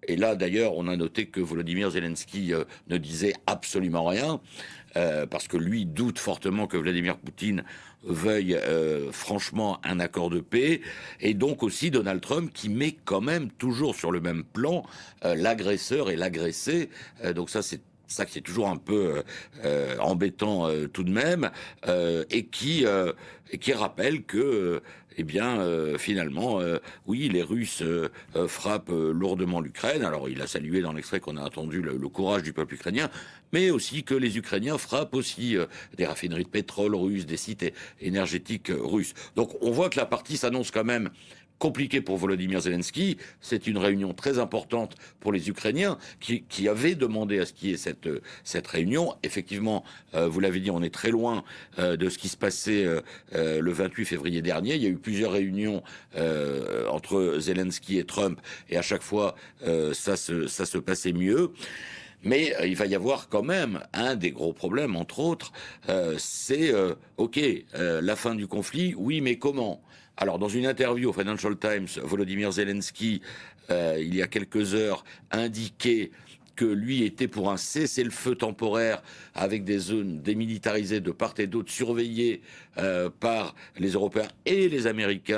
Et là, d'ailleurs, on a noté que Volodymyr Zelensky ne disait absolument rien, parce que lui doute fortement que Vladimir Poutine veuille franchement un accord de paix, et donc aussi Donald Trump qui met quand même toujours sur le même plan l'agresseur et l'agressé. Donc ça qui est toujours un peu embêtant tout de même, et qui rappelle que, finalement, oui, les Russes frappent lourdement l'Ukraine. Alors, il a salué dans l'extrait qu'on a entendu le courage du peuple ukrainien, mais aussi que les Ukrainiens frappent aussi des raffineries de pétrole russes, des sites énergétiques russes. Donc, on voit que la partie s'annonce quand même compliqué pour Volodymyr Zelensky. C'est une réunion très importante pour les Ukrainiens qui avaient demandé à ce qu'il y ait cette réunion. Effectivement, vous l'avez dit, on est très loin de ce qui se passait le 28 février dernier. Il y a eu plusieurs réunions entre Zelensky et Trump, et à chaque fois, ça se passait mieux. Mais il va y avoir quand même un des gros problèmes, entre autres, c'est la fin du conflit, oui, mais comment? Alors, dans une interview au Financial Times, Volodymyr Zelensky, il y a quelques heures, indiquait que lui était pour un cessez-le-feu temporaire avec des zones démilitarisées de part et d'autre, surveillées par les Européens et les Américains.